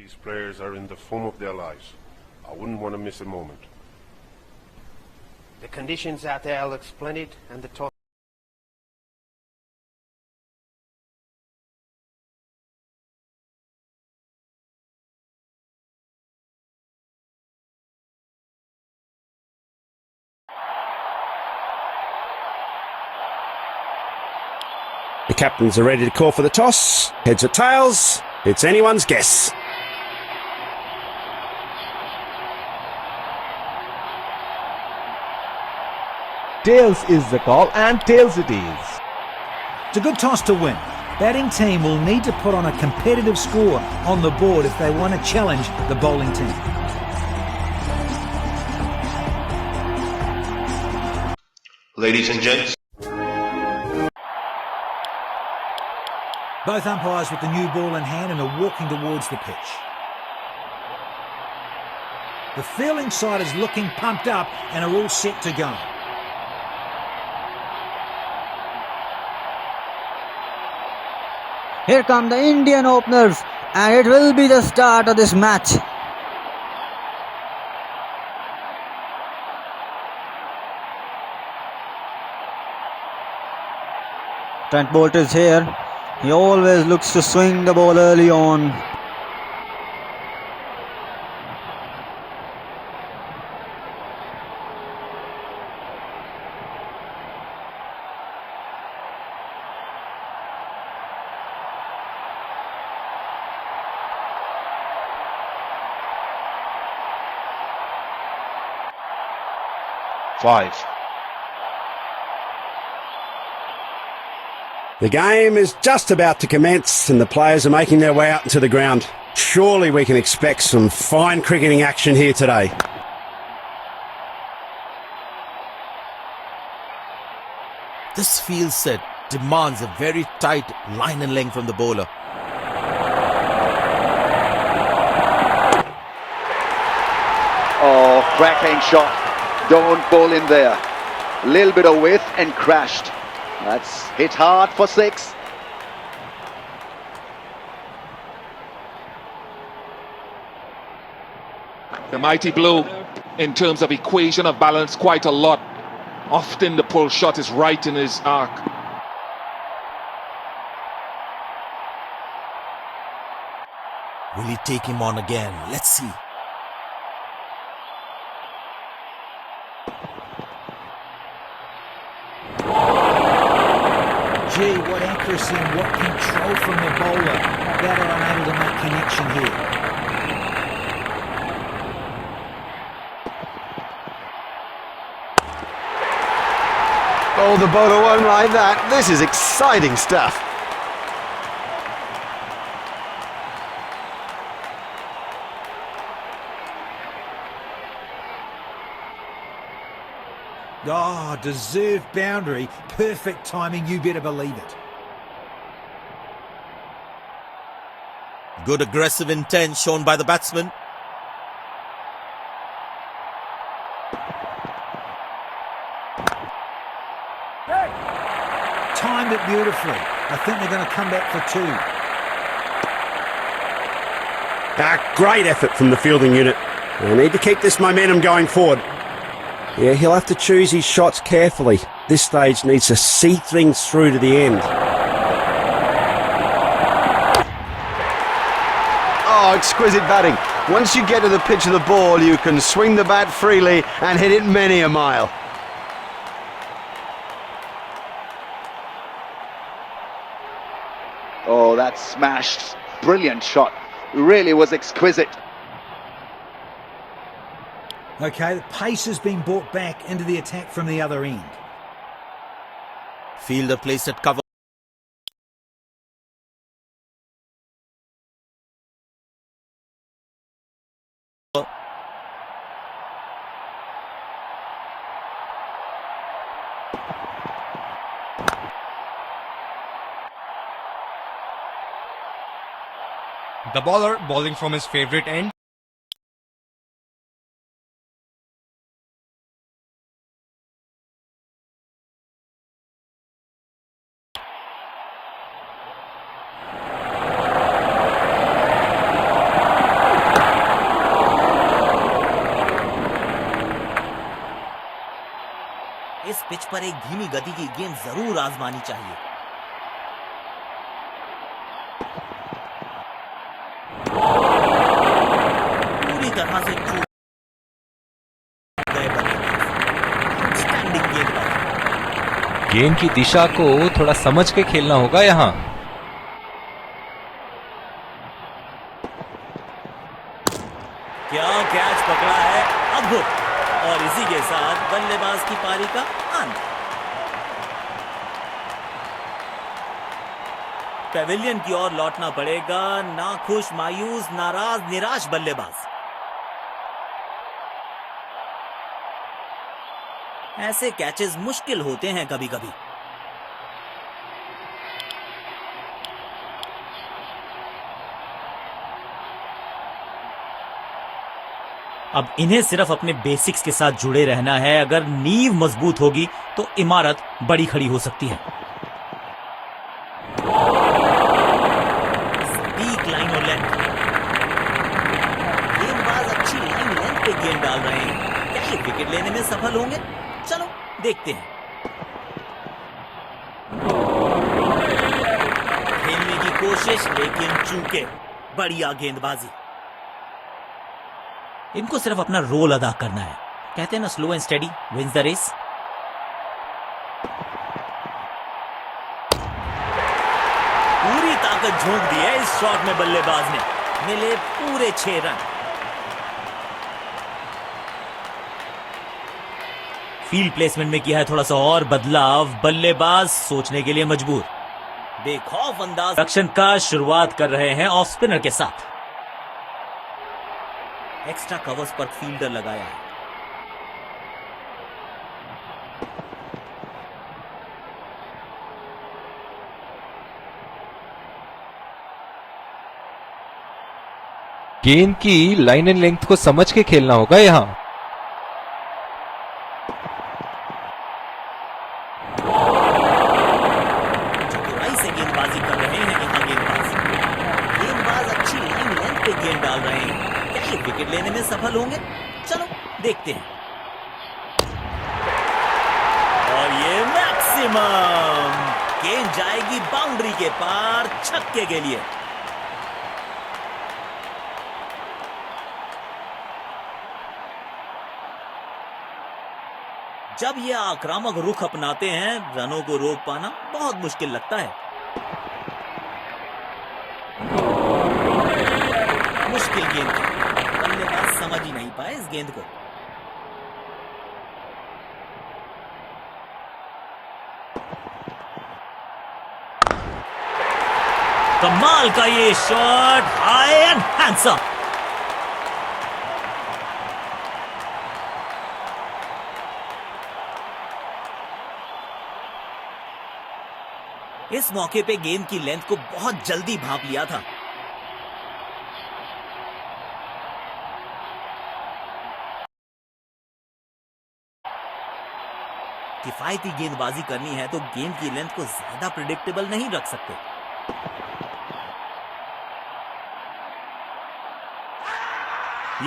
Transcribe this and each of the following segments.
These players are in the form of their lives. I wouldn't want to miss a moment. The conditions out there look splendid, and the toss. The captains are ready to call for the toss. Heads or tails, it's anyone's guess. Tails is the call, and tails it is. It's a good toss to win. Batting team will need to put on a competitive score on the board if they want to challenge the bowling team. Ladies and gents. Both umpires with the new ball in hand and are walking towards the pitch. The fielding side is looking pumped up and are all set to go. Here come the Indian openers, and it will be the start of this match. Trent Boult is here. He always looks to swing the ball early on. Five. The game is just about to commence and the players are making their way out into the ground. Surely we can expect some fine cricketing action here today. This field set demands a very tight line and length from the bowler. Oh, cracking shot. Don't bowl in there. Little bit of width and crashed. That's hit hard for six. The mighty Blue, in terms of equation of balance, quite a lot. Often the pull shot is right in his arc. Will he take him on again? Let's see. Gee, what accuracy and what control from the bowler. Batter unable to make connection here. Oh, the bowler won't like that. This is exciting stuff. Oh, deserved boundary. Perfect timing, you better believe it. Good aggressive intent shown by the batsman. Timed it beautifully. I think they're going to come back for two. Great effort from the fielding unit. They need to keep this momentum going forward. Yeah, he'll have to choose his shots carefully. This stage needs to see things through to the end. Oh, exquisite batting. Once you get to the pitch of the ball, you can swing the bat freely and hit it many a mile. Oh, that smashed. Brilliant shot. Really was exquisite. Okay, the pace has been brought back into the attack from the other end. Fielder placed at cover. The bowler bowling from his favourite end. Pitch पर एक धीमी गति की गेंद जरूर आजमानी चाहिए। पूरी तरह से चूक गए बल्लेबाज। स्टैंडिंग गेंदबाजी। गेंद की दिशा को थोड़ा समझ के खेलना होगा यहाँ। क्या कैच पकड़ा है, अद्भुत। और इसी के साथ बल्लेबाज की पारी का अंत। पेविलियन की ओर लौटना पड़ेगा नाखुश, मायूस, नाराज, निराश बल्लेबाज। ऐसे कैचेस मुश्किल होते हैं कभी कभी। अब इन्हें सिर्फ अपने बेसिक्स के साथ जुड़े रहना है। अगर नींव मजबूत होगी तो इमारत बड़ी खड़ी हो सकती है। सटीक लाइन और लेंथ। गेंदबाज अच्छी लाइन लेंथ पे गेंद डाल रहे हैं। क्या ये विकेट लेने में सफल होंगे? चलो देखते हैं। खेलने की कोशिश लेकिन चूके। बढ़िया गेंदबाजी। इनको सिर्फ अपना रोल अदा करना है। कहते हैं ना, slow and steady wins the race. पूरी ताकत झोंक दी है इस शॉट में बल्लेबाज ने। मिले पूरे 6 रन। फील्ड प्लेसमेंट में किया है थोड़ा सा और बदलाव। बल्लेबाज सोचने के लिए मजबूर। बेखौफ अंदाज एक्शन का शुरुआत कर रहे हैं ऑफ स्पिनर के साथ। एक्स्ट्रा कवर्स पर फील्डर लगाया है। गेंद की लाइन एंड लेंथ को समझ के खेलना होगा यहाँ। चतुराई से गेंदबाजी कर रहे हैं यहाँ गेंदबाज अच्छी लाइन लेंथ पे गेंद डाल रहे हैं। क्या ये विकेट लेने में सफल होंगे? चलो देखते हैं। और ये मैक्सिमम गेंद जाएगी बाउंड्री के पार, छक्के के लिए। जब ये आक्रामक रुख अपनाते हैं, रनों को रोक पाना बहुत मुश्किल लगता है। मुश्किल गेंद थी। बल्लेबाज समझ ही नहीं पाए इस गेंद को। कमाल का ये शॉट, हाई एंड हैंडसम। इस मौके पे गेंद की लेंथ को बहुत जल्दी भांप लिया था। किफायती गेंदबाजी करनी है तो गेंद की लेंथ को ज्यादा प्रिडिक्टेबल नहीं रख सकते।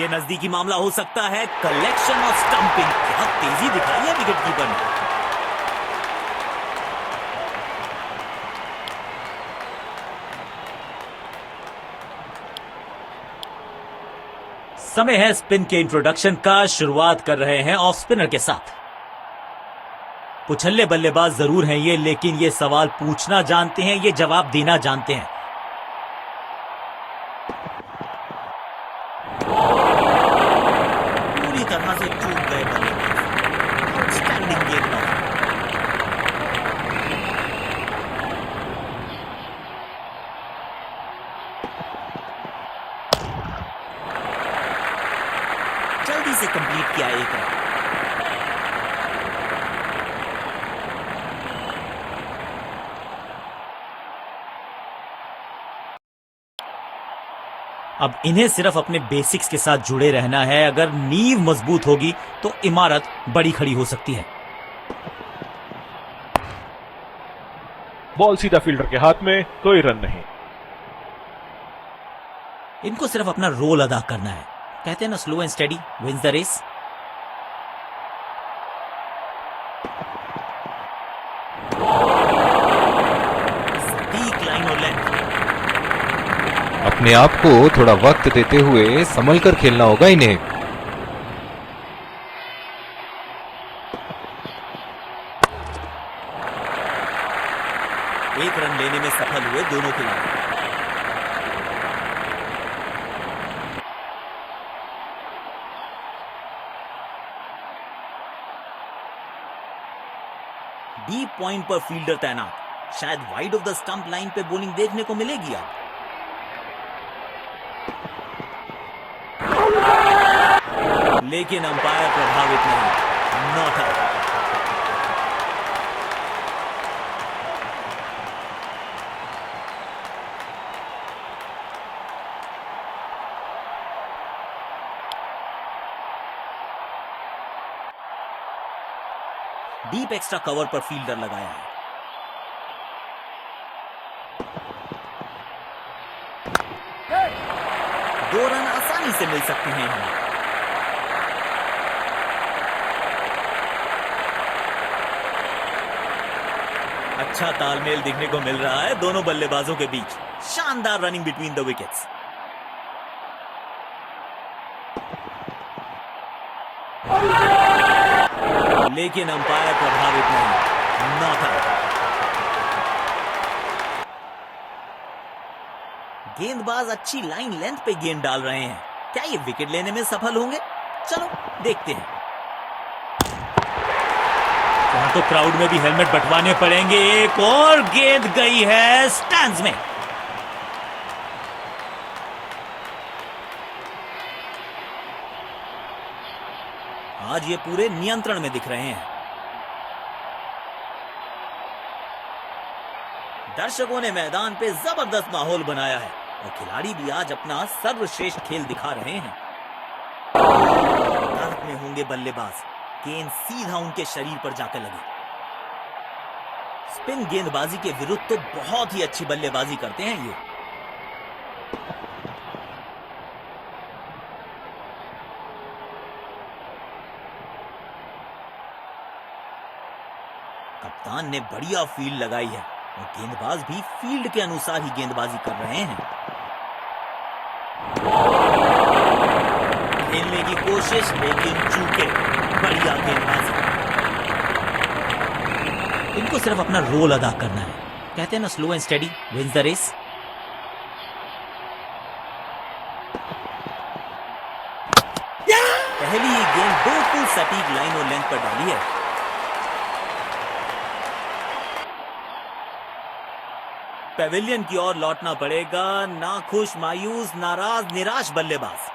यह नजदीकी मामला हो सकता है। कलेक्शन और स्टंपिंग, क्या तेजी दिखाई है विकेटकीपर ने। समय है स्पिन के इंट्रोडक्शन का। शुरुआत कर रहे हैं ऑफ स्पिनर के साथ। पुछल्ले बल्लेबाज जरूर हैं ये, लेकिन ये सवाल पूछना जानते हैं, ये जवाब देना जानते हैं। पूरी तरह से चूक गए बल्लेबाज। आउटस्टैंडिंग गेंदबाज। जल्दी से कंप्लीट किया एक रन। अब इन्हें सिर्फ अपने बेसिक्स के साथ जुड़े रहना है। अगर नींव मजबूत होगी तो इमारत बड़ी खड़ी हो सकती है। बॉल सीधा फील्डर के हाथ में, कोई रन नहीं। इनको सिर्फ अपना रोल अदा करना है। कहते हैं ना, slow and steady wins the race. अपने आप को थोड़ा वक्त देते हुए संभल कर खेलना होगा इन्हें। एक रन लेने में सफल हुए दोनों खिलाड़ी। डीप पॉइंट पर फील्डर तैनात, शायद wide of the stump line पे बॉलिंग देखने को मिलेगी अब। लेकिन अंपायर प्रभावित नहीं, not out. Deep extra cover पर फील्डर लगाया है। दो रन आसानी से मिल सकते हैं हमें। अच्छा तालमेल दिखने को मिल रहा है दोनों बल्लेबाजों के बीच। शानदार रनिंग बिटवीन द विकेट्स। लेकिन अंपायर प्रभावित नहीं, नॉट आउट। गेंदबाज अच्छी लाइन लेंथ पे गेंद डाल रहे हैं। क्या ये विकेट लेने में सफल होंगे? चलो देखते हैं। तो क्राउड में भी हेलमेट बंटवाने पड़ेंगे। एक और गेंद गई है स्टैंड्स में। आज ये पूरे नियंत्रण में दिख रहे हैं। दर्शकों ने मैदान पे जबरदस्त माहौल बनाया है और खिलाड़ी भी आज अपना सर्वश्रेष्ठ खेल दिखा रहे हैं। ताकत में होंगे बल्लेबाज। गेंद सीधा उनके शरीर पर जाकर लगी। स्पिन गेंदबाजी के विरुद्ध तो बहुत ही अच्छी बल्लेबाजी करते हैं ये। कप्तान ने बढ़िया फील्ड लगाई है और गेंदबाज भी फील्ड के अनुसार ही गेंदबाजी कर रहे हैं। खेलने की कोशिश लेकिन चूके। बढ़िया गेंदबाजी। इनको सिर्फ अपना रोल अदा करना है। कहते हैं ना, slow and steady wins the race. पहली ही गेंद बिल्कुल सटीक लाइन और लेंथ पर डाली है। पेविलियन की ओर लौटना पड़ेगा। नाखुश, मायूस, नाराज, निराश बल्लेबाज।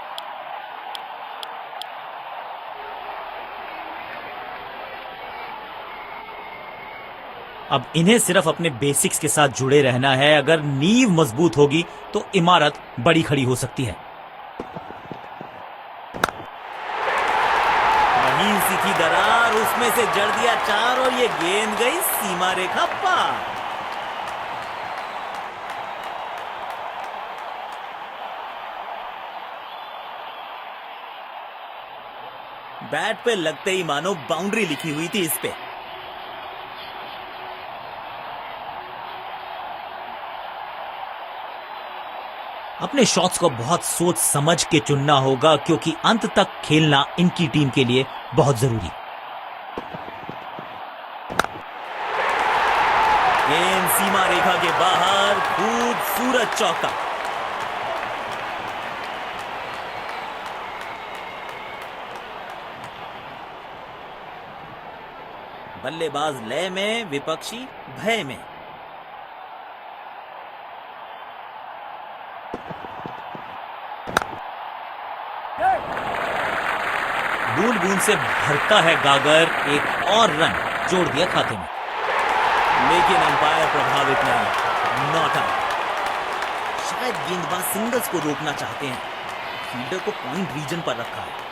अब इन्हें सिर्फ अपने बेसिक्स के साथ जुड़े रहना है। अगर नींव मजबूत होगी तो इमारत बड़ी खड़ी हो सकती है। महीन सी थी दरार, उसमें से जड़ दिया चार और ये गेंद गई सीमा रेखा पार। बैट पे लगते ही मानो बाउंड्री लिखी हुई थी इस पे। अपने शॉट्स को बहुत सोच समझ के चुनना होगा क्योंकि अंत तक खेलना इनकी टीम के लिए बहुत जरूरी। गेंद सीमा रेखा के बाहर, खूबसूरत चौका। बल्लेबाज लय में, विपक्षी भय में। बूंद बूंद से भरता है गागर। एक और रन जोड़ दिया खाते में। लेकिन अंपायर प्रभावित नहीं, नॉट आउट। शायद गेंदबाज सिंगल्स को रोकना चाहते हैं। फील्डर को पॉइंट रीजन पर रखा है।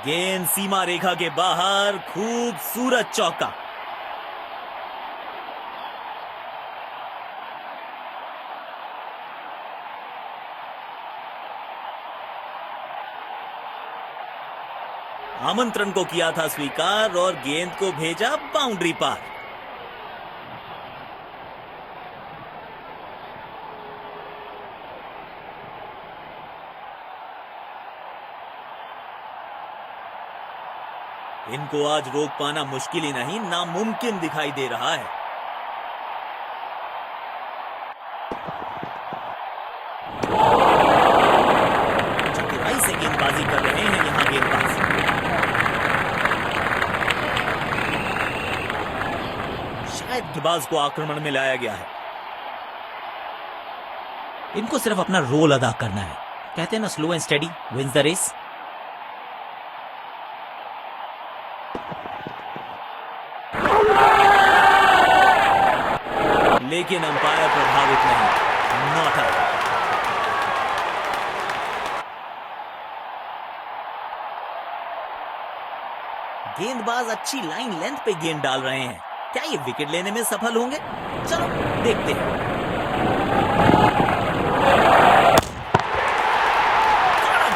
गेंद सीमा रेखा के बाहर, खूबसूरत चौका। आमंत्रण को किया था स्वीकार और गेंद को भेजा बाउंड्री पार। इनको आज रोक पाना मुश्किल ही नहीं, नामुमकिन दिखाई दे रहा है। चतुराई से गेंदबाजी कर रहे हैं यहां गेंदबाज। शायद गेंदबाज को आक्रमण में लाया गया है। इनको सिर्फ अपना रोल अदा करना है। कहते हैं ना, slow and steady wins the race. लेकिन अंपायर प्रभावित नहीं, नॉट आउट। गेंदबाज अच्छी लाइन लेंथ पे गेंद डाल रहे हैं। क्या ये विकेट लेने में सफल होंगे? चलो देखते हैं।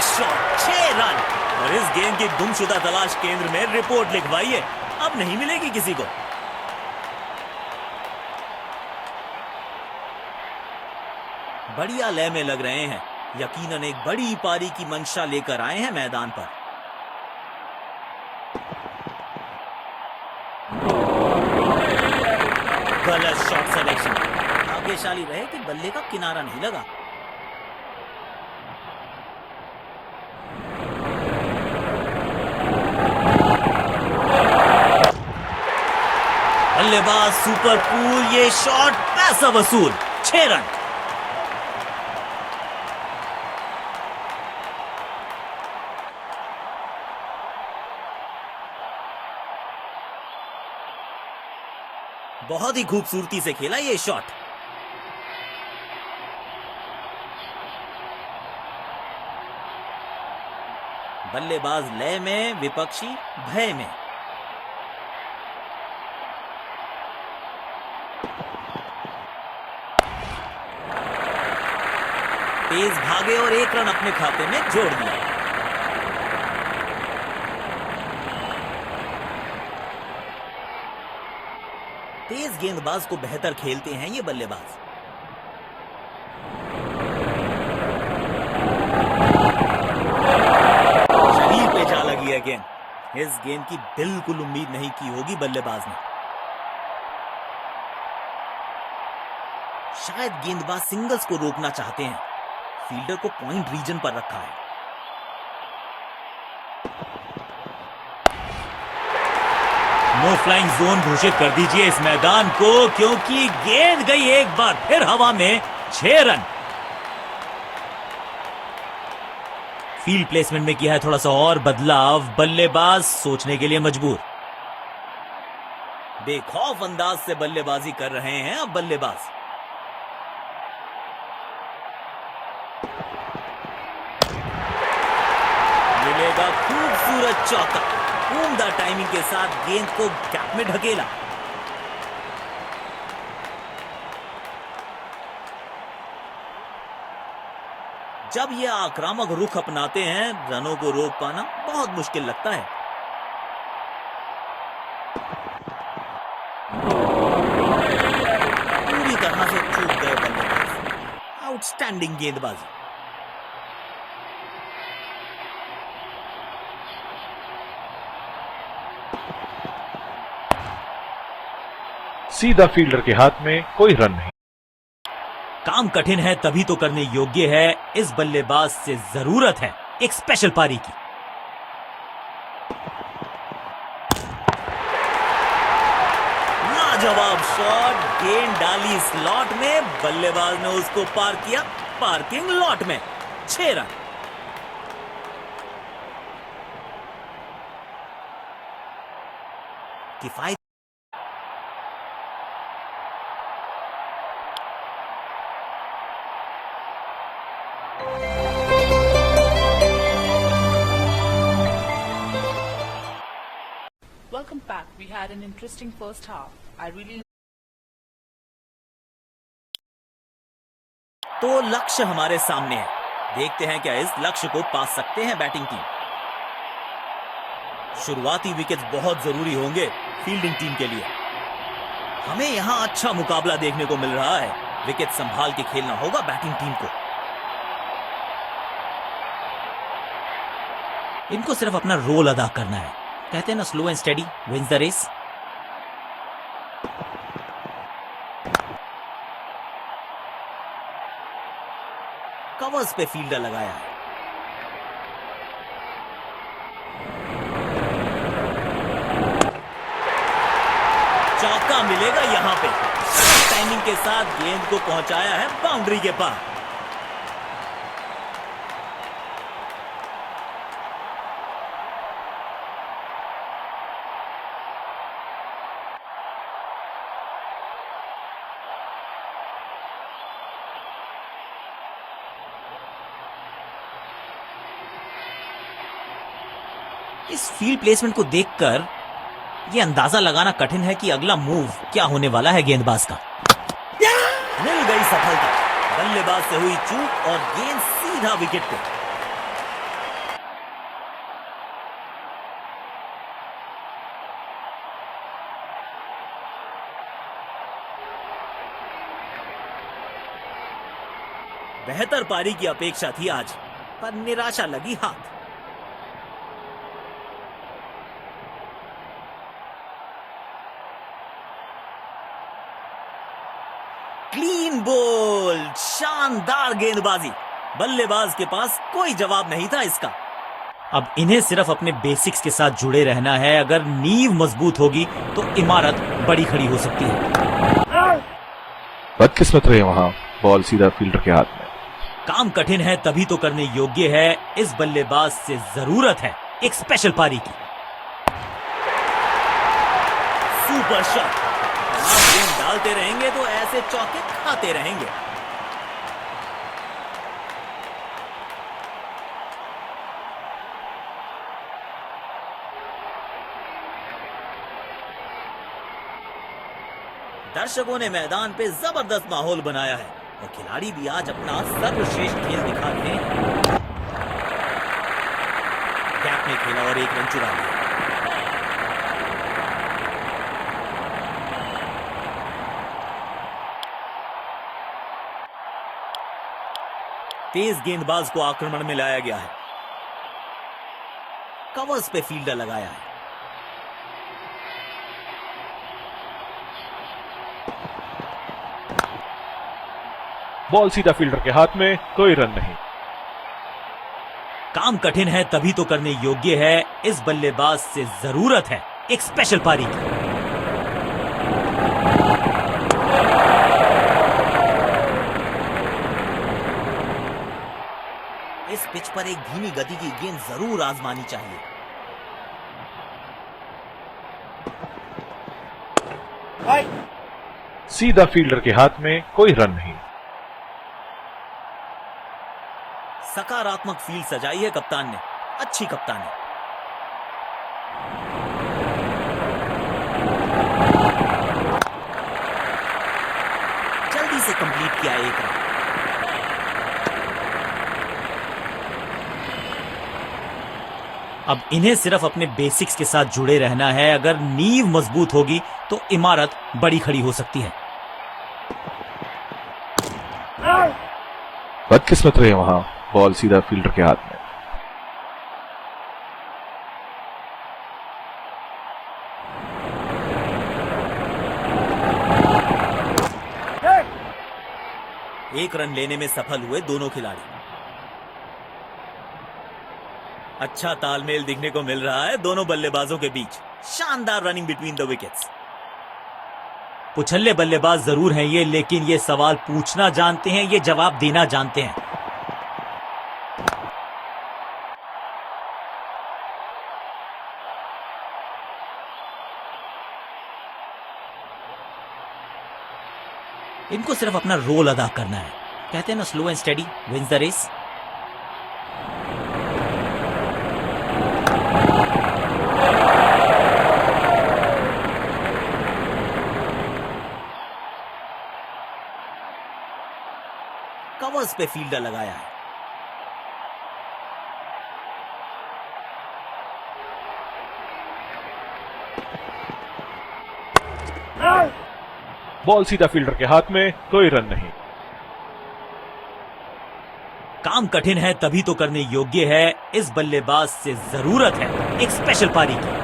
Shot, 6 run. और इस गेंद की गुमशुदा तलाश केंद्र में रिपोर्ट लिखवाई है, अब नहीं मिलेगी किसी को। बढ़िया लय में लग रहे हैं, यकीनन एक बड़ी पारी की मंशा लेकर आए हैं मैदान पर। गलत शॉट सिलेक्शन। भाग्यशाली रहे कि बल्ले का किनारा नहीं लगा। बल्लेबाज सुपर कूल, ये शॉट पैसा वसूल, 6 रन। बहुत ही खूबसूरती से खेला ये शॉट। बल्लेबाज लय में, विपक्षी भय में। तेज भागे और 1 रन अपने खाते में जोड़ दिया। तेज गेंदबाज को बेहतर खेलते हैं ये बल्लेबाज। शरीर पे जा लगी है गेंद। इस गेंद की बिल्कुल उम्मीद नहीं की होगी बल्लेबाज ने। शायद गेंदबाज सिंगल्स को रोकना चाहते हैं। फील्डर को पॉइंट रीजन पर रखा है। नो फ्लाइंग जोन घोषित कर दीजिए इस मैदान को, क्योंकि गेंद गई एक बार फिर हवा में। 6 रन। फील्ड प्लेसमेंट में किया है थोड़ा सा और बदलाव। बल्लेबाज सोचने के लिए मजबूर। बेखौफ अंदाज से बल्लेबाजी कर रहे हैं अब बल्लेबाज। मिलेगा खूबसूरत चौका। उम्दा टाइमिंग के साथ गेंद को गैप में ढकेला। जब ये आक्रामक रुख अपनाते हैं, रनों को रोक पाना बहुत मुश्किल लगता है। पूरी तरह से चूक गए बल्लेबाज। आउटस्टैंडिंग गेंदबाजी। सीधा फील्डर के हाथ में, कोई रन नहीं। काम कठिन है तभी तो करने योग्य है। इस बल्लेबाज से जरूरत है एक स्पेशल पारी की। लाजवाब शॉट। गेंद डाली स्लॉट में, बल्लेबाज ने उसको पार किया पार्किंग लॉट में। 6 रन। किफायत। Welcome back. We had an interesting first half. I really तो लक्ष्य हमारे सामने है। देखते हैं क्या इस लक्ष्य को पा सकते हैं बैटिंग टीम। शुरुआती विकेट्स बहुत जरूरी होंगे फील्डिंग टीम के लिए। हमें यहां अच्छा मुकाबला देखने को मिल रहा है। विकेट संभाल के खेलना होगा बैटिंग टीम को। इनको सिर्फ अपना रोल अदा करना है। कहते हैं ना, slow and steady wins the race. Covers पे फील्डर लगाया है। चौका मिलेगा यहां पे। टाइमिंग के साथ गेंद को पहुंचाया है बाउंड्री के पार। इस फील्ड प्लेसमेंट को देखकर यह अंदाजा लगाना कठिन है कि अगला मूव क्या होने वाला है गेंदबाज का। मिल गई सफलता। बल्लेबाज से हुई चूक और गेंद सीधा विकेट पे। बेहतर पारी की अपेक्षा थी आज, पर निराशा लगी हाथ। क्लीन बोल्ड, शानदार गेंदबाजी। बल्लेबाज के पास कोई जवाब नहीं था इसका। अब इन्हें सिर्फ अपने बेसिक्स के साथ जुड़े रहना है। अगर नींव मजबूत होगी तो इमारत बड़ी खड़ी हो सकती है। बदकिस्मत रहे वहां, बॉल सीधा फील्डर के हाथ में। काम कठिन है तभी तो करने योग्य है। इस बल्लेबाज से जरूरत है एक स्पेशल पारी की। Super shot. आप गेंद डालते रहेंगे तो ऐसे चौके खाते रहेंगे। दर्शकों ने मैदान पे जबरदस्त माहौल बनाया है और खिलाड़ी भी आज अपना सर्वश्रेष्ठ खेल दिखाते हैं। गैप में खेला और एक रन चुरा लिया। तेज गेंदबाज को आक्रमण में लाया गया है। कवर्स पे फील्डर लगाया है। बॉल सीधा फील्डर के हाथ में, कोई रन नहीं। काम कठिन है तभी तो करने योग्य है। इस बल्लेबाज से जरूरत है एक स्पेशल पारी की। इस पिच पर एक धीमी गति की गेंद जरूर आजमानी चाहिए। सीधा फील्डर के हाथ में, कोई रन नहीं। सकारात्मक फील्ड सजाई है कप्तान ने। अच्छी कप्तानी। जल्दी से कंप्लीट किया एक रन। अब इन्हें सिर्फ अपने बेसिक्स के साथ जुड़े रहना है। अगर नींव मजबूत होगी तो इमारत बड़ी खड़ी हो सकती है। बदकिस्मत रहे वहां, बॉल सीधा फील्डर के हाथ में। एक रन लेने में सफल हुए दोनों खिलाड़ी। अच्छा तालमेल दिखने को मिल रहा है दोनों बल्लेबाजों के बीच। शानदार रनिंग बिटवीन द विकेट्स। पुछल्ले बल्लेबाज जरूर हैं ये, लेकिन ये सवाल पूछना जानते हैं, ये जवाब देना जानते हैं। इनको सिर्फ अपना रोल अदा करना है। कहते हैं ना, slow and steady wins the race. Covers पे फील्डर लगाया है। बॉल सीधा फील्डर के हाथ में, कोई रन नहीं। काम कठिन है तभी तो करने योग्य है, इस बल्लेबाज से जरूरत है एक स्पेशल पारी की।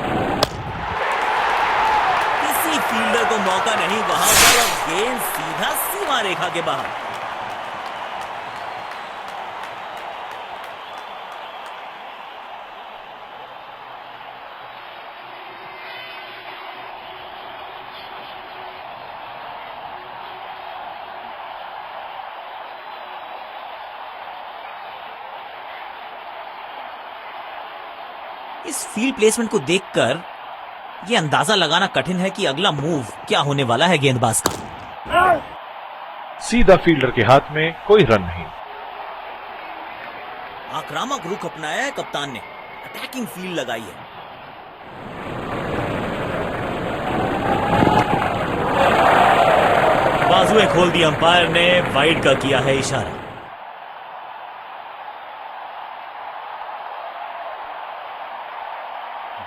किसी फील्डर को मौका नहीं वहां पर, और गेंद सीधा सीमा रेखा के बाहर। इस फील्ड प्लेसमेंट को देखकर यह अंदाजा लगाना कठिन है कि अगला मूव क्या होने वाला है गेंदबाज का। सीधा फील्डर के हाथ में, कोई रन नहीं। आक्रामक रुख अपनाया है कप्तान ने, अटैकिंग फील्ड लगाई है। बाजुएं खोल दी अंपायर ने, वाइड का किया है इशारा।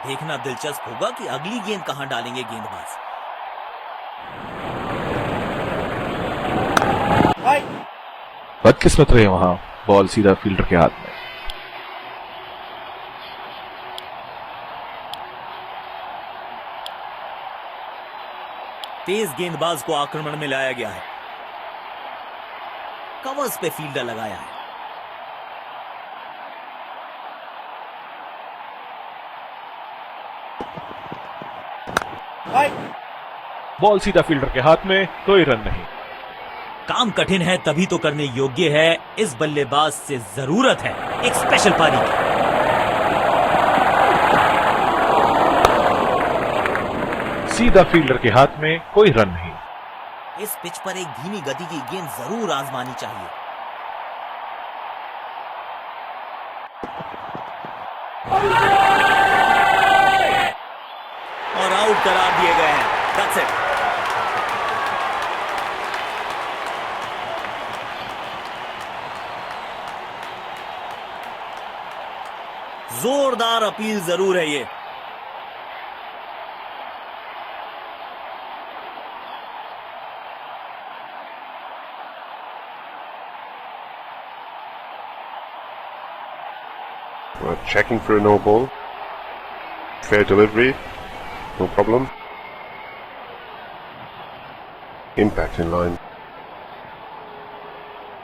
देखना दिलचस्प होगा कि अगली गेंद कहां डालेंगे गेंदबाज। बदकिस्मत रहे वहां, बॉल सीधा फील्डर के हाथ में। तेज गेंदबाज को आक्रमण में लाया गया है, कवर्स पे फील्डर लगाया है। बॉल सीधा फील्डर के हाथ में, कोई रन नहीं। काम कठिन है तभी तो करने योग्य है, इस बल्लेबाज से जरूरत है एक स्पेशल पारी की। सीधा फील्डर के हाथ में, कोई रन नहीं। इस पिच पर एक धीमी गति की गेंद जरूर आजमानी चाहिए। और आउट करार दिए गए हैं। That's it. जोरदार अपील जरूर है ये। We're checking for a no ball. Fair delivery, no problem. Impact in line.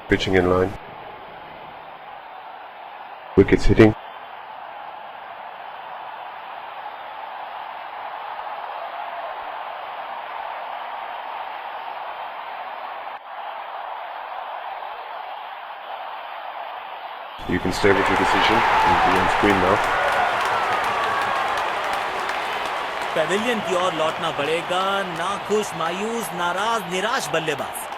Pitching in line. Wickets hitting. You can stay with your decision. You'll be on screen now. Pavilion की ओर लौटना पड़ेगा, नाखुश, मायूस, नाराज, निराश बल्लेबाज।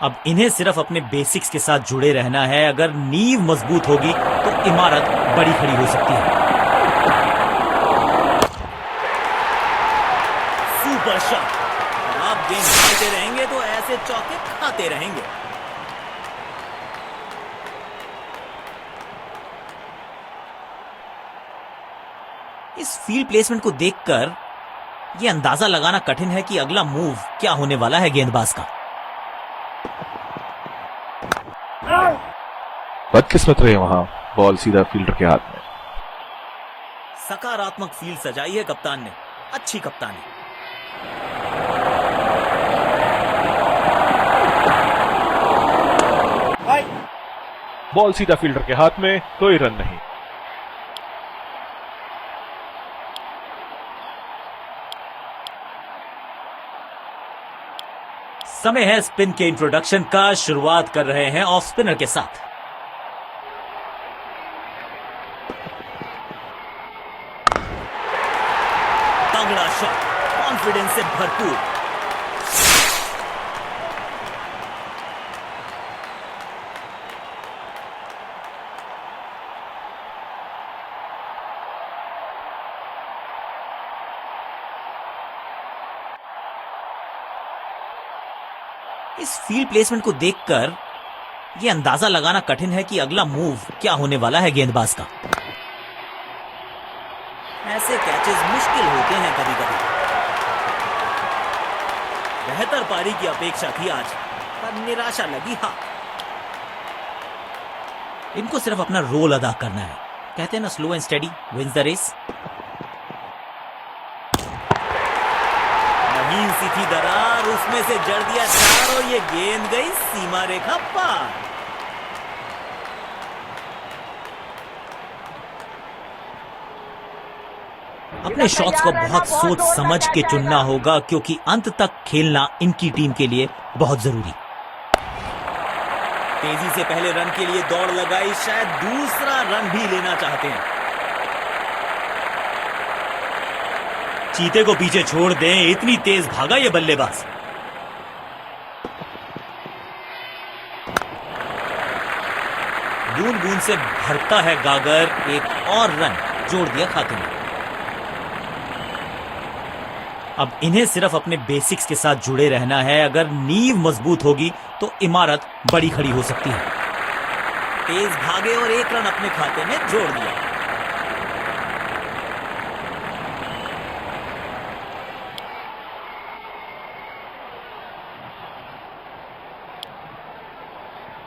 अब इन्हें सिर्फ अपने बेसिक्स के साथ जुड़े रहना है। अगर नींव मजबूत होगी तो इमारत बड़ी खड़ी हो सकती है। Super shot. आप गेंद खेलते रहेंगे तो ऐसे चौके खाते रहेंगे। इस फील्ड प्लेसमेंट को देखकर यह अंदाजा लगाना कठिन है कि अगला मूव क्या होने वाला है गेंदबाज का। बदकिस्मत रहे वहां, बॉल सीधा फील्डर के हाथ में। सकारात्मक फील्ड सजाई है कप्तान ने, अच्छी कप्तानी। बॉल सीधा फील्डर के हाथ में, कोई रन नहीं। समय है स्पिन के इंट्रोडक्शन का। शुरुआत कर रहे हैं ऑफ स्पिनर के साथ। तगड़ा शॉट, कॉन्फिडेंस से भरपूर। इस फील्ड प्लेसमेंट को देखकर यह अंदाजा लगाना कठिन है कि अगला मूव क्या होने वाला है गेंदबाज का। ऐसे कैचेस मुश्किल होते हैं कभी कभी। बेहतर पारी की अपेक्षा थी आज, पर निराशा लगी हाथ। इनको सिर्फ अपना रोल अदा करना है। कहते हैं ना, slow and steady wins the race. महीन सी थी दरार, उसमें से जड़ दिया चार और ये गेंद गई सीमा रेखा पार। अपने शॉट्स को बहुत सोच समझ के चुनना होगा, क्योंकि अंत तक खेलना इनकी टीम के लिए बहुत जरूरी। तेजी से पहले रन के लिए दौड़ लगाई, शायद दूसरा रन भी लेना चाहते हैं। चीते को पीछे छोड़ दें, इतनी तेज भागा ये बल्लेबाज। बूंद बूंद से भरता है गागर, एक और रन जोड़ दिया खाते में। अब इन्हें सिर्फ अपने बेसिक्स के साथ जुड़े रहना है। अगर नींव मजबूत होगी तो इमारत बड़ी खड़ी हो सकती है। तेज भागे और एक रन अपने खाते में जोड़ दिया।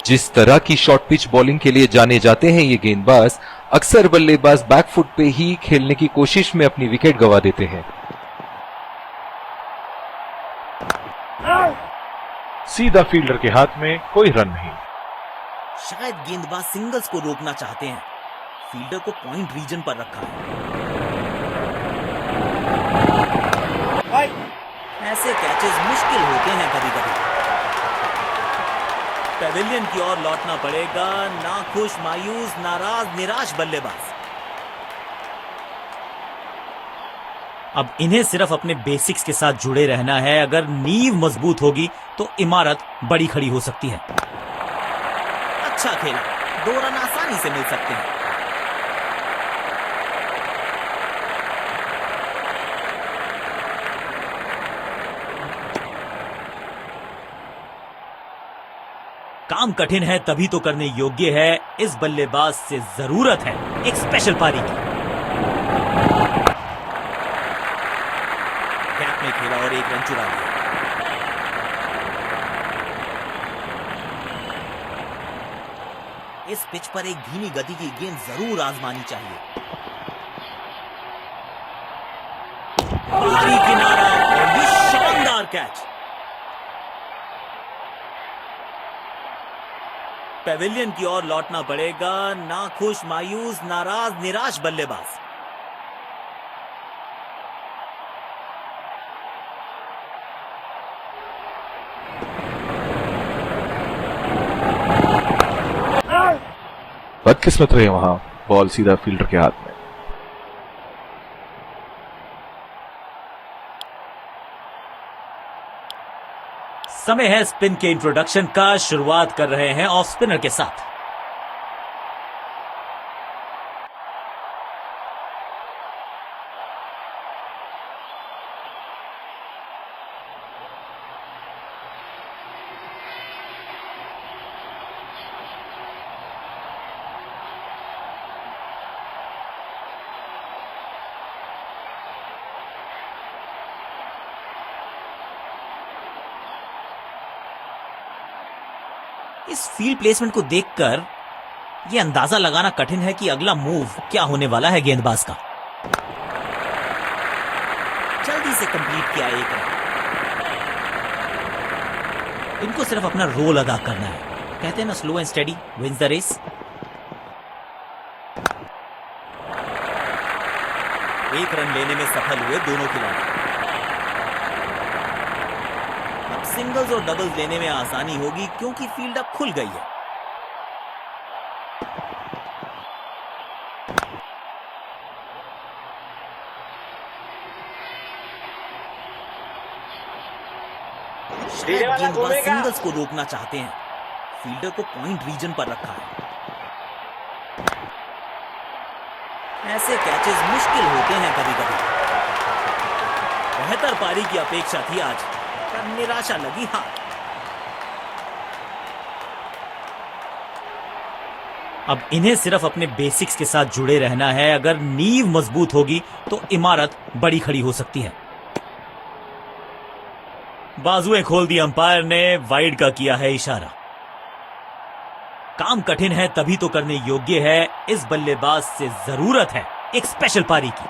जिस तरह की शॉर्ट पिच बॉलिंग के लिए जाने जाते हैं ये गेंदबाज, अक्सर बल्लेबाज बैकफुट पे ही खेलने की कोशिश में अपनी विकेट गंवा देते हैं। सीधा फील्डर के हाथ में, कोई रन नहीं। शायद गेंदबाज सिंगल्स को रोकना चाहते हैं। फील्डर को पॉइंट रीजन पर रखा है। ऐसे कैचेस मुश्किल होते हैं कभी कभी। पेविलियन की ओर लौटना पड़ेगा। नाखुश, मायूस, नाराज, निराश बल्लेबाज। अब इन्हें सिर्फ अपने बेसिक्स के साथ जुड़े रहना है। अगर नींव मजबूत होगी तो इमारत बड़ी खड़ी हो सकती है। अच्छा खेला, 2 रन आसानी से मिल सकते हैं। काम कठिन है तभी तो करने योग्य है। इस बल्लेबाज से जरूरत है एक स्पेशल पारी की। गैप में खेला और एक रन चुरा लिया। इस पिच पर एक धीमी गति की गेंद जरूर आजमानी चाहिए। बाहरी किनारा और ये शानदार कैच। पेविलियन की ओर लौटना पड़ेगा। नाखुश, मायूस, नाराज, निराश बल्लेबाज। बदकिस्मत रहे वहां, बॉल सीधा फील्डर के हाथ में। समय है स्पिन के इंट्रोडक्शन का। शुरुआत कर रहे हैं ऑफ स्पिनर के साथ। इस फील्ड प्लेसमेंट को देखकर यह अंदाजा लगाना कठिन है कि अगला मूव क्या होने वाला है गेंदबाज का। जल्दी से कंप्लीट किया एक रन। इनको सिर्फ अपना रोल अदा करना है। कहते हैं ना, slow and steady wins the race. एक रन लेने में सफल हुए दोनों खिलाड़ी। सिंगल्स और डबल्स लेने में आसानी होगी क्योंकि फील्ड अब खुल गई है। शायद गेंदबाज सिंगल्स को रोकना चाहते हैं। फील्डर को पॉइंट रीजन पर रखा है। ऐसे कैचेस मुश्किल होते हैं कभी कभी। बेहतर पारी की अपेक्षा थी आज, पर निराशा लगी हाथ। अब इन्हें सिर्फ अपने बेसिक्स के साथ जुड़े रहना है। अगर नींव मजबूत होगी तो इमारत बड़ी खड़ी हो सकती है। बाजुएं खोल दी अंपायर ने, वाइड का किया है इशारा। काम कठिन है तभी तो करने योग्य है, इस बल्लेबाज से जरूरत है एक स्पेशल पारी की।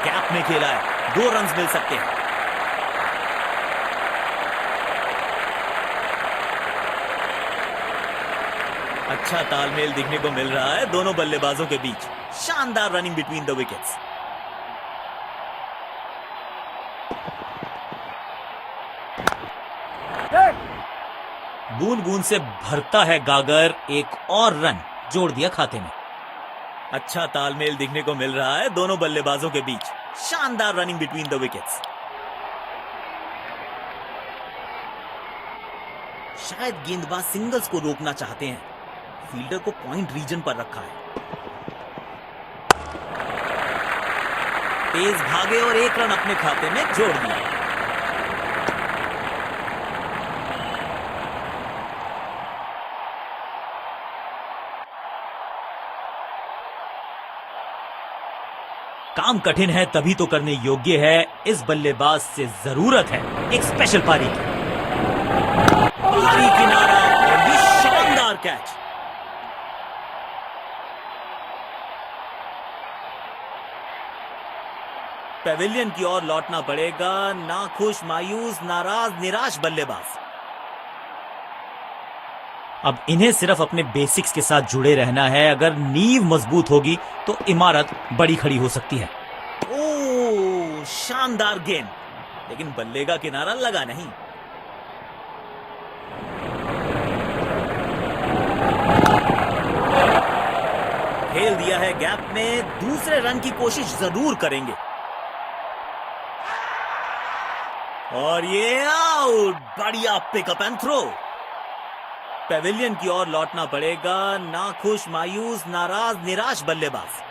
गैप में खेला है, 2 रन मिल सकते हैं। अच्छा तालमेल दिखने को मिल रहा है दोनों बल्लेबाजों के बीच। शानदार रनिंग बिटवीन द विकेट्स। बूंद बूंद से भरता है गागर, एक और रन जोड़ दिया खाते में। अच्छा तालमेल दिखने को मिल रहा है दोनों बल्लेबाजों के बीच। शानदार रनिंग बिटवीन द विकेट्स। शायद गेंदबाज सिंगल्स को रोकना चाहते हैं, फील्डर को पॉइंट रीजन पर रखा है। तेज भागे और 1 रन अपने खाते में जोड़ दिया। काम कठिन है तभी तो करने योग्य है, इस बल्लेबाज से जरूरत है एक स्पेशल पारी की। बाहरी किनारा और ये शानदार कैच। पेविलियन की ओर लौटना पड़ेगा, नाखुश, मायूस, नाराज, निराश बल्लेबाज। अब इन्हें सिर्फ अपने बेसिक्स के साथ जुड़े रहना है। अगर नींव मजबूत होगी तो इमारत बड़ी खड़ी हो सकती है। ओह, शानदार गेंद, लेकिन बल्ले का किनारा लगा नहीं। खेल दिया है गैप में, दूसरे रन की कोशिश जरूर करेंगे। और ये आउट, बढ़िया पिकअप एंड थ्रो। पेविलियन की ओर लौटना पड़ेगा, नाखुश, मायूस, नाराज, निराश बल्लेबाज।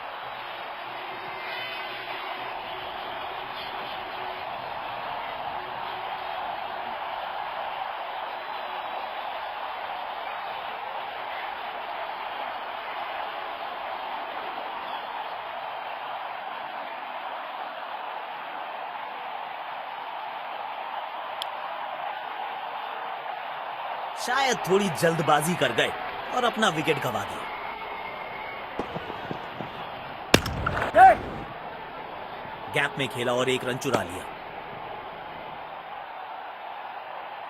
शायद थोड़ी जल्दबाजी कर गए और अपना विकेट गंवा दिया। गैप में खेला और 1 रन चुरा लिया।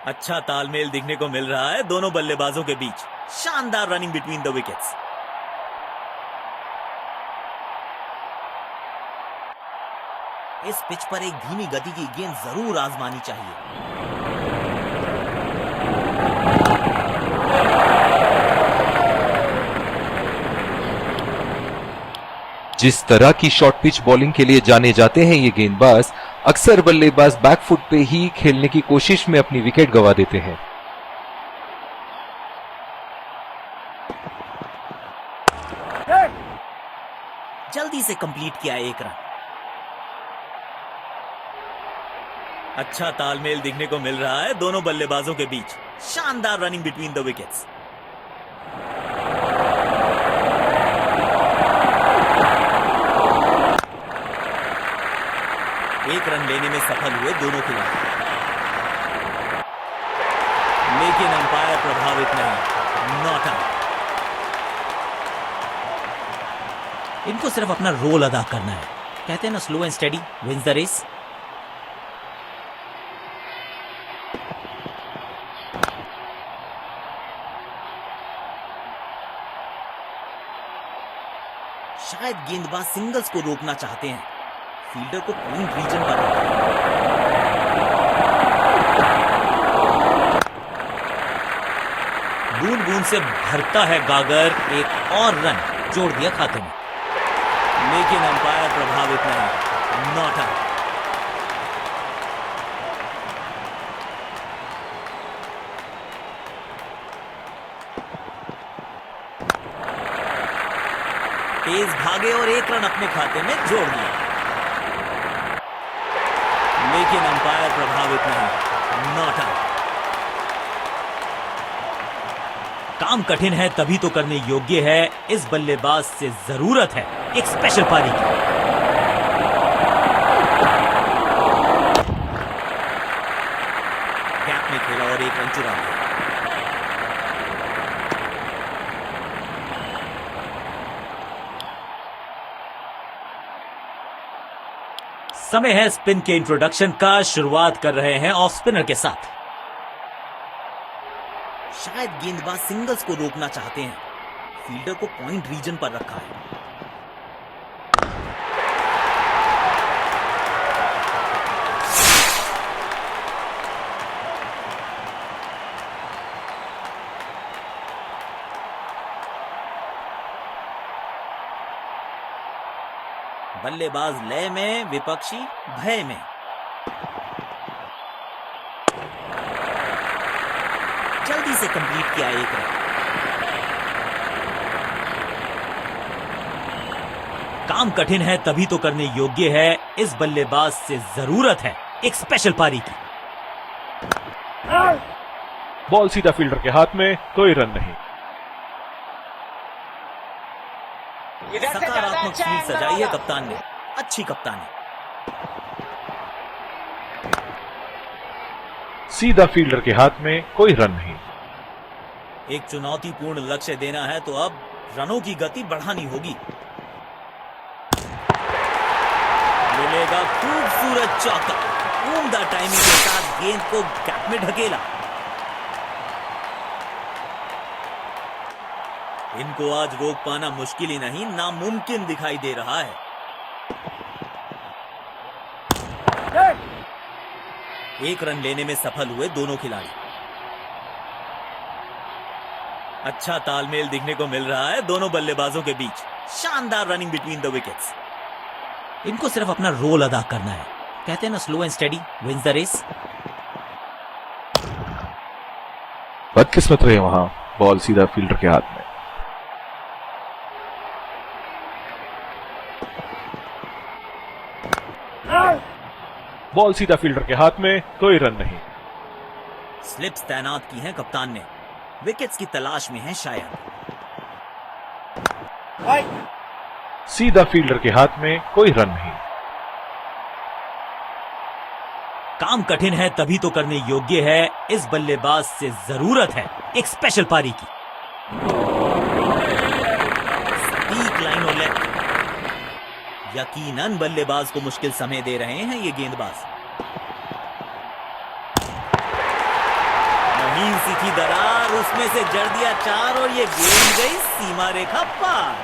अच्छा तालमेल दिखने को मिल रहा है दोनों बल्लेबाजों के बीच। शानदार रनिंग बिटवीन द विकेट्स। इस पिच पर एक धीमी गति की गेंद जरूर आजमानी चाहिए। जिस तरह की शॉर्ट पिच बॉलिंग के लिए जाने जाते हैं ये गेंदबाज, अक्सर बल्लेबाज बैकफुट पे ही खेलने की कोशिश में अपनी विकेट गंवा देते हैं। जल्दी से कंप्लीट किया 1 रन। अच्छा तालमेल दिखने को मिल रहा है दोनों बल्लेबाजों के बीच। शानदार रनिंग बिटवीन द विकेट्स। एक रन लेने में सफल हुए दोनों खिलाड़ी, लेकिन अंपायर प्रभावित नहीं, नॉट आउट। इनको सिर्फ अपना रोल अदा करना है। कहते हैं ना, slow and steady wins the race. शायद गेंदबाज सिंगल्स को रोकना चाहते हैं, फील्डर को पॉइंट रीजन पर रखा है। बूंद बूंद से भरता है गागर, एक और रन जोड़ दिया खाते में। लेकिन अंपायर प्रभावित नहीं, नॉट आउट। तेज भागे और 1 रन अपने खाते में जोड़ दिया, लेकिन अंपायर प्रभावित नहीं, नॉट आउट। काम कठिन है तभी तो करने योग्य है, इस बल्लेबाज से जरूरत है एक स्पेशल पारी की। और एक रन चुरा लिया। समय है स्पिन के इंट्रोडक्शन का। शुरुआत कर रहे हैं ऑफ स्पिनर के साथ। शायद गेंदबाज सिंगल्स को रोकना चाहते हैं। फील्डर को पॉइंट रीजन पर रखा है। बल्लेबाज लय में, विपक्षी भय में। जल्दी से कंप्लीट किया एक रन। काम कठिन है तभी तो करने योग्य है। इस बल्लेबाज से जरूरत है एक स्पेशल पारी की। बॉल सीधा फील्डर के हाथ में, कोई रन नहीं। सकारात्मक फील्ड सजाई है कप्तान ने। अच्छी कप्तानी। सीधा फील्डर के हाथ में, कोई रन नहीं। एक चुनौतीपूर्ण लक्ष्य देना है तो अब रनों की गति बढ़ानी होगी। मिलेगा खूबसूरत चौका। उम्दा टाइमिंग के साथ गेंद को गैप में ढकेला। इनको आज रोक पाना मुश्किल ही नहीं, नामुमकिन दिखाई दे रहा है। एक रन लेने में सफल हुए दोनों खिलाड़ी। अच्छा तालमेल दिखने को मिल रहा है दोनों बल्लेबाजों के बीच। शानदार रनिंग बिटवीन द विकेट्स। इनको सिर्फ अपना रोल अदा करना है। कहते हैं ना, slow and steady wins the race. बदकिस्मत रहे वहां, बॉल सीधा फील्डर के हाथ में। बॉल सीधा फील्डर के हाथ में, कोई रन नहीं। स्लिप्स तैनात की हैं कप्तान ने। विकेट्स की तलाश में है शायद। सीधा फील्डर के हाथ में, कोई रन नहीं। काम कठिन है तभी तो करने योग्य है। इस बल्लेबाज से जरूरत है एक स्पेशल पारी की। सटीक लाइन और लेंथ। यकीनन बल्लेबाज को मुश्किल समय दे रहे हैं ये गेंदबाज। महीन सी थी दरार, उसमें से जड़ दिया चार और ये गेंद गई सीमा रेखा पार।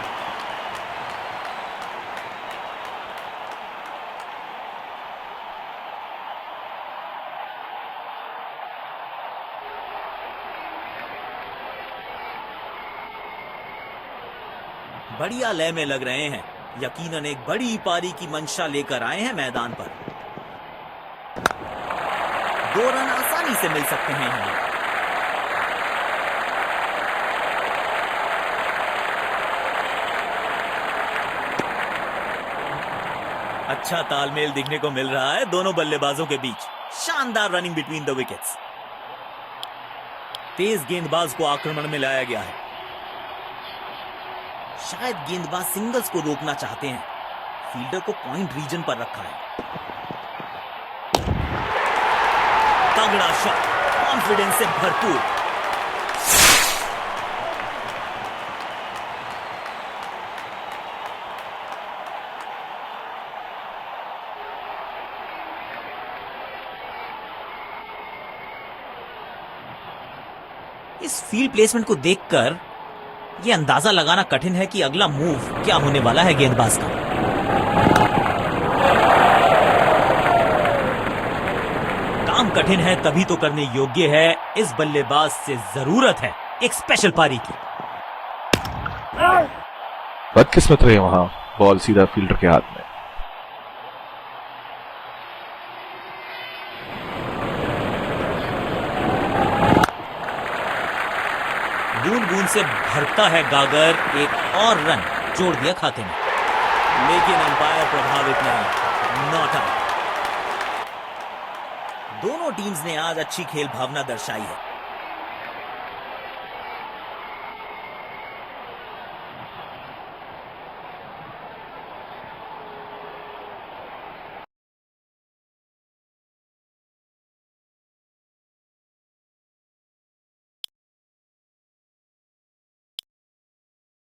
बढ़िया लय में लग रहे हैं। यकीनन एक बड़ी पारी की मंशा लेकर आए हैं मैदान पर। 2 रन आसानी से मिल सकते हैं यहां। अच्छा तालमेल दिखने को मिल रहा है दोनों बल्लेबाजों के बीच। शानदार रनिंग बिटवीन द विकेट्स। तेज गेंदबाज को आक्रमण में लाया गया है। शायद गेंदबाज सिंगल्स को रोकना चाहते हैं। फील्डर को पॉइंट रीजन पर रखा है। तगड़ा शॉट, कॉन्फिडेंस से भरपूर। इस फील्ड प्लेसमेंट को देखकर यह अंदाजा लगाना कठिन है कि अगला मूव क्या होने वाला है गेंदबाज का। काम कठिन है तभी तो करने योग्य है। इस बल्लेबाज से जरूरत है एक स्पेशल पारी की। बदकिस्मत रहे वहां, बॉल सीधा फील्डर के हाथ में। बूंद बूंद से भरता है गागर। एक और रन जोड़ दिया खाते में, लेकिन अंपायर प्रभावित नहीं। Not out. दोनों टीम्स ने आज अच्छी खेल भावना दर्शाई है।